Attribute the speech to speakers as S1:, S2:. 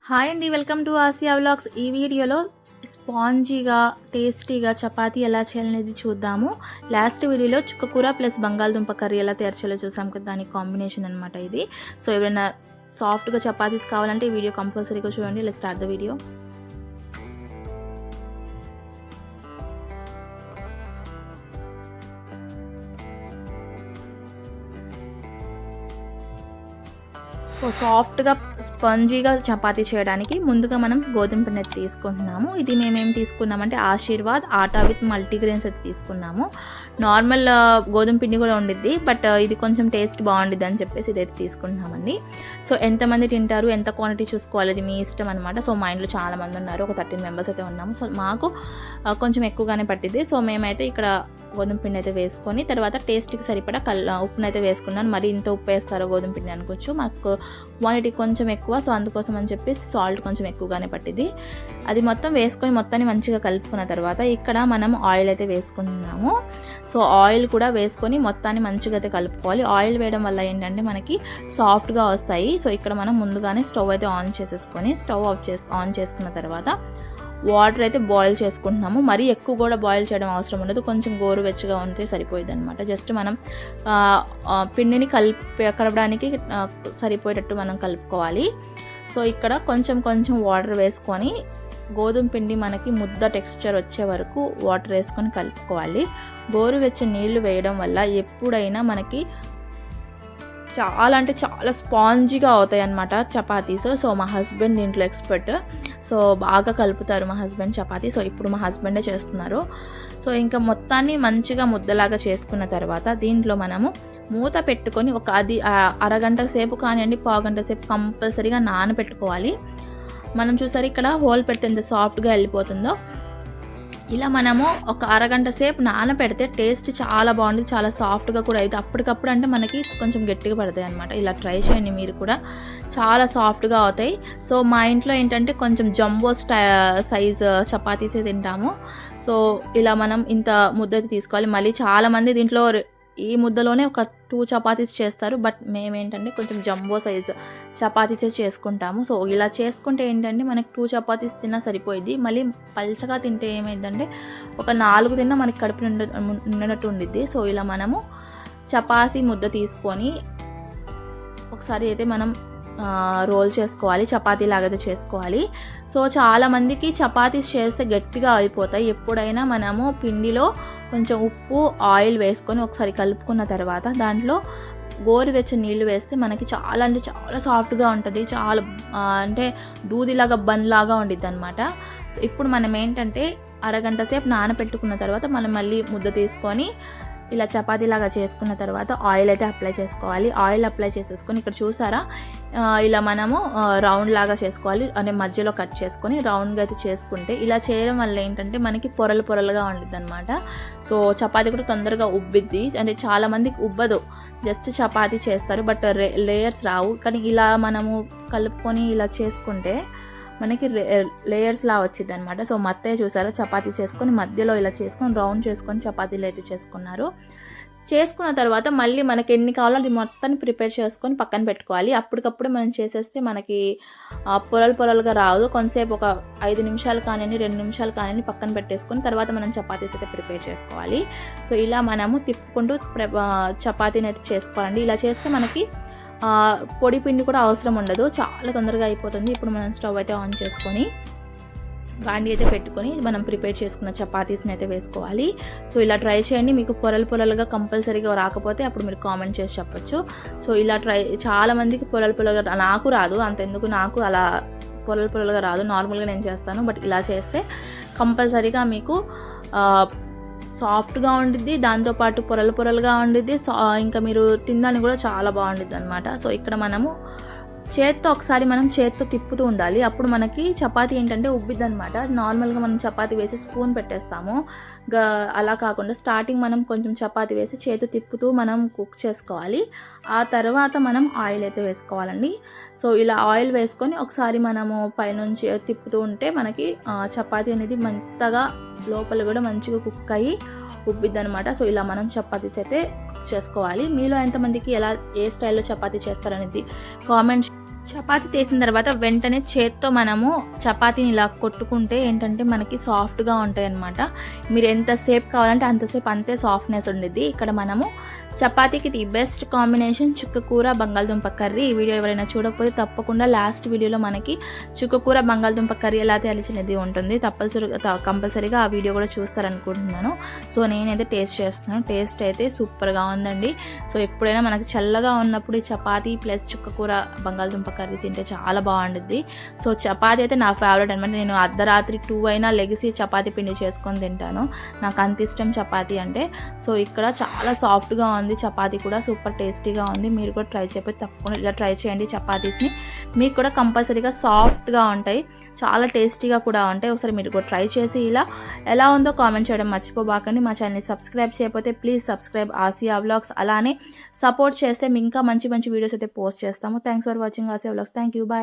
S1: Hi అండి, welcome to Asia vlogs. ఈ వీడియోలో స్పాంజీగా టేస్టీగా చపాతీ ఎలా చేయాలనేది చూద్దాము. లాస్ట్ వీడియోలో చుక్కకూర ప్లస్ బంగాళదుంప కర్రీ ఎలా తయారు చేయాలో చూసాం కదా, దానికి కాంబినేషన్ అనమాట ఇది. సో ఎవరైనా సాఫ్ట్గా చపాతీస్ కావాలంటే ఈ వీడియో కంపల్సరీగా చూడండి. Let's start the video. So సాఫ్ట్గా స్పంజీగా చపాతీ చేయడానికి ముందుగా మనం గోధుమ పిండి అయితే తీసుకుంటున్నాము. ఇది మేమేం తీసుకున్నామంటే ఆశీర్వాద్ ఆటా విత్ మల్టీగ్రెయిన్స్ అయితే తీసుకున్నాము. నార్మల్ గోధుమ పిండి కూడా ఉండిద్ది, బట్ ఇది కొంచెం టేస్ట్ బాగుండిద్ది అని చెప్పేసి ఇదైతే తీసుకుంటున్నామండి. సో ఎంతమంది తింటారు, ఎంత క్వాంటిటీ చూసుకోవాలి, అది మీ ఇష్టం అనమాట. సో మా ఇంట్లో చాలామంది ఉన్నారు, ఒక 13 మెంబర్స్ అయితే ఉన్నాము. సో మాకు కొంచెం ఎక్కువగానే పట్టింది. సో మేమైతే ఇక్కడ గోధుమ పిండి అయితే వేసుకొని తర్వాత టేస్ట్కి సరిపడా ఉప్పునైతే అయితే వేసుకున్నాను. మరి ఇంత ఉప్పు వేస్తారో గోధుమ పిండి అనుకోవచ్చు, మాకు క్వాంటిటీ కొంచెం ఎక్కువ. సో అందుకోసం అని చెప్పి సాల్ట్ కొంచెం ఎక్కువగానే పట్టింది. అది మొత్తం వేసుకొని మొత్తాన్ని మంచిగా కలుపుకున్న తర్వాత ఇక్కడ మనం ఆయిల్ అయితే వేసుకుంటున్నాము. సో ఆయిల్ కూడా వేసుకొని మొత్తాన్ని మంచిగా అయితే కలుపుకోవాలి. ఆయిల్ వేయడం వల్ల ఏంటంటే మనకి సాఫ్ట్గా వస్తాయి. సో ఇక్కడ మనం ముందుగానే స్టవ్ అయితే ఆన్ చేసేసుకొని ఆన్ చేసుకున్న తర్వాత వాటర్ అయితే బాయిల్ చేసుకుంటున్నాము. మరీ ఎక్కువ కూడా బాయిల్ చేయడం అవసరం ఉండదు, కొంచెం గోరువెచ్చగా ఉంటే సరిపోయింది అనమాట. జస్ట్ మనం పిండిని కలపడానికి సరిపోయేటట్టు మనం కలుపుకోవాలి. సో ఇక్కడ కొంచెం కొంచెం వాటర్ వేసుకొని గోధుమ పిండి మనకి ముద్ద టెక్స్చర్ వచ్చే వరకు వాటర్ వేసుకొని కలుపుకోవాలి. గోరువెచ్చని నీళ్లు వేయడం వల్ల ఎప్పుడైనా మనకి చాలా అంటే చాలా స్పాంజీగా అవుతాయి అన్నమాట చపాతీస్. సో మా హస్బెండ్ దీంట్లో ఎక్స్పర్ట్. సో బాగా కలుపుతారు మా హస్బెండ్ చపాతీ. సో ఇప్పుడు మా హస్బెండే చేస్తున్నారు. సో ఇంకా మొత్తాన్ని మంచిగా ముద్దలాగా చేసుకున్న తర్వాత దీంట్లో మనము మూత పెట్టుకొని అది అరగంట సేపు కానివ్వండి, పావుగంట సేపు కంపల్సరీగా నానబెట్టుకోవాలి. మనం చూసారు ఇక్కడ హోల్ పెడితే ఎంత సాఫ్ట్గా వెళ్ళిపోతుందో. ఇలా మనము ఒక అరగంట సేపు నానబెడితే టేస్ట్ చాలా బాగుంటుంది, చాలా సాఫ్ట్గా కూడా అవుతుంది. అప్పటికప్పుడు అంటే మనకి కొంచెం గట్టిగా పడతాయి అనమాట. ఇలా ట్రై చేయండి మీరు కూడా, చాలా సాఫ్ట్గా అవుతాయి. సో మా ఇంట్లో ఏంటంటే కొంచెం జంబో సైజ్ చపాతీసే తింటాము. సో ఇలా మనం ఇంత ముద్ద తీసుకోవాలి. మళ్ళీ చాలామంది దీంట్లో ఈ ముద్దలోనే ఒక 2 చపాతీస్ చేస్తారు, బట్ మేమేంటంటే కొంచెం జంబో సైజ్ చపాతీసే చేసుకుంటాము. సో ఇలా చేసుకుంటే ఏంటంటే మనకి 2 చపాతీస్ తిన్నా సరిపోయింది. మళ్ళీ పల్చగా తింటే ఏమైందంటే ఒక 4 తిన్నా మనకి కడుపు నిండినట్టు ఉండిద్ది. సో ఇలా మనము చపాతీ ముద్ద తీసుకొని ఒకసారి అయితే మనం రోల్ చేసుకోవాలి, చపాతీ లాగైతే చేసుకోవాలి. సో చాలామందికి చపాతీస్ చేస్తే గట్టిగా అయిపోతాయి. ఎప్పుడైనా మనము పిండిలో కొంచెం ఉప్పు ఆయిల్ వేసుకొని ఒకసారి కలుపుకున్న తర్వాత దాంట్లో గోరువెచ్చని నీళ్ళు వేస్తే మనకి చాలా అంటే చాలా సాఫ్ట్గా ఉంటుంది. చాలా అంటే దూదిలాగా బన్లాగా ఉండిద్ది అనమాట. ఇప్పుడు మనం ఏంటంటే అరగంట సేపు నానబెట్టుకున్న తర్వాత మనం మళ్ళీ ముద్ద తీసుకొని ఇలా చపాతీలాగా చేసుకున్న తర్వాత ఆయిల్ అయితే అప్లై చేసుకోవాలి. ఆయిల్ అప్లై చేసేసుకొని ఇక్కడ చూసారా, ఇలా మనము రౌండ్ లాగా చేసుకోవాలి. అంటే మధ్యలో కట్ చేసుకొని రౌండ్గా అయితే చేసుకుంటే ఇలా చేయడం వల్ల ఏంటంటే మనకి పొరలుగా ఉండిద్ది అనమాట. సో చపాతీ కూడా తొందరగా ఉబ్బిద్ది. అంటే చాలామందికి ఉబ్బదు, జస్ట్ చపాతీ చేస్తారు, బట్ లేయర్స్ రావు. కానీ ఇలా మనము కలుపుకొని ఇలా చేసుకుంటే మనకి లేయర్స్ లా వచ్చింది అనమాట. సో మత్తయ్య చూసారా, చపాతీ చేసుకొని మధ్యలో ఇలా చేసుకొని రౌండ్ చేసుకొని చపాతీలు అయితే చేసుకున్నారు. చేసుకున్న తర్వాత మళ్ళీ మనకి ఎన్ని కావాలో అది మొత్తాన్ని ప్రిపేర్ చేసుకొని పక్కన పెట్టుకోవాలి. అప్పటికప్పుడు మనం చేసేస్తే మనకి పొరలుగా రాదు. కొంతసేపు ఒక 5 నిమిషాలు కానివ్వండి, 2 నిమిషాలు కానివ్వండి పక్కన పెట్టేసుకొని తర్వాత మనం చపాతీస్ అయితే ప్రిపేర్ చేసుకోవాలి. సో ఇలా మనము తిప్పుకుంటూ చపాతీని అయితే చేసుకోవాలండి. ఇలా చేస్తే మనకి పొడి పిండి కూడా అవసరం ఉండదు, చాలా తొందరగా అయిపోతుంది. ఇప్పుడు మనం స్టవ్ అయితే ఆన్ చేసుకొని బాండి అయితే పెట్టుకొని మనం ప్రిపేర్ చేసుకున్న చపాతీస్ని అయితే వేసుకోవాలి. సో ఇలా ట్రై చేయండి. మీకు పొరలుగా కంపల్సరీగా రాకపోతే అప్పుడు మీరు కామెంట్ చేసి చెప్పొచ్చు. సో ఇలా చాలామందికి పొరలుగా నాకు రాదు, అంతెందుకు నాకు అలా పొరలుగా రాదు, నార్మల్గా నేను చేస్తాను. బట్ ఇలా చేస్తే కంపల్సరీగా మీకు సాఫ్ట్గా ఉండిద్ది, దాంతోపాటు పొరలుగా ఉండిద్ది. ఇంకా మీరు తినడానికి కూడా చాలా బాగుండిద్ది అనమాట. సో ఇక్కడ మనము ఒకసారి మనం చేత్తో తిప్పుతూ ఉండాలి. అప్పుడు మనకి చపాతీ ఏంటంటే ఉబ్బిద్ది అనమాట. నార్మల్గా మనం చపాతీ వేసి స్పూన్ పెట్టేస్తాము, అలా కాకుండా స్టార్టింగ్ మనం కొంచెం చపాతీ వేసి చేతి తిప్పుతూ మనం కుక్ చేసుకోవాలి. ఆ తర్వాత మనం ఆయిల్ అయితే వేసుకోవాలండి. సో ఇలా ఆయిల్ వేసుకొని ఒకసారి మనము పైనుంచి తిప్పుతూ ఉంటే మనకి చపాతీ అనేది మెత్తగా లోపల కూడా మంచిగా కుక్ అయ్యి ఉబ్బిద్ది అనమాట. సో ఇలా మనం చపాతీస్ అయితే కుక్ చేసుకోవాలి. మీలో ఎంతమందికి ఏ స్టైల్లో చపాతీ చేస్తారనేది కామెంట్ చపాతీ తీసిన తర్వాత వెంటనే చేత్తో మనము చపాతీని ఇలా కొట్టుకుంటే ఏంటంటే మనకి సాఫ్ట్గా ఉంటాయి అన్నమాట. మీరు ఎంతసేపు కావాలంటే అంతసేపు అంతే సాఫ్ట్నెస్ ఉండిద్ది. ఇక్కడ మనము చపాతీకి ది బెస్ట్ కాంబినేషన్ చుక్కకూర బంగాళదుంప కర్రీ. ఈ వీడియో ఎవరైనా చూడకపోతే తప్పకుండా లాస్ట్ వీడియోలో మనకి చుక్కకూర బంగాళదుంప కర్రీ ఎలా తయారు చేసేది ఉంటుంది. కంపల్సరీగా ఆ వీడియో కూడా చూస్తారనుకుంటున్నాను. సో నేనైతే టేస్ట్ చేస్తున్నాను. టేస్ట్ అయితే సూపర్గా ఉందండి. సో ఎప్పుడైనా మనకి చల్లగా ఉన్నప్పుడు ఈ చపాతీ ప్లస్ చుక్కకూర బంగాళదుంప కర్రీ తింటే చాలా బాగుండుద్ది. సో చపాతీ అయితే నా ఫేవరెట్ అనమాట. నేను అర్ధరాత్రి 2 అయినా లెగిసి చపాతీ పిండి చేసుకొని తింటాను. నాకు అంత ఇష్టం చపాతీ అంటే. సో ఇక్కడ చాలా సాఫ్ట్గా ఉంది. చపాతీ కూడా సూపర్ టేస్టీగా ఉంది. మీరు కూడా ట్రై చేయకపోతే తప్పకుండా ఇలా ట్రై చేయండి. చపాతీస్ని మీకు కూడా కంపల్సరీగా సాఫ్ట్గా ఉంటాయి, చాలా టేస్టీగా కూడా ఉంటాయి. ఒకసారి మీరు కూడా ట్రై చేసి ఇలా ఎలా ఉందో కామెంట్ చేయడం మర్చిపోబాకండి. మా ఛానల్ని సబ్స్క్రైబ్ చేయకపోతే ప్లీజ్ సబ్స్క్రైబ్ ఆసియా వ్లాగ్స్. అలానే సపోర్ట్ చేస్తే మేము ఇంకా మంచి మంచి వీడియోస్ అయితే పోస్ట్ చేస్తాము. Thanks for watching Asia vlogs. Thank you. Bye.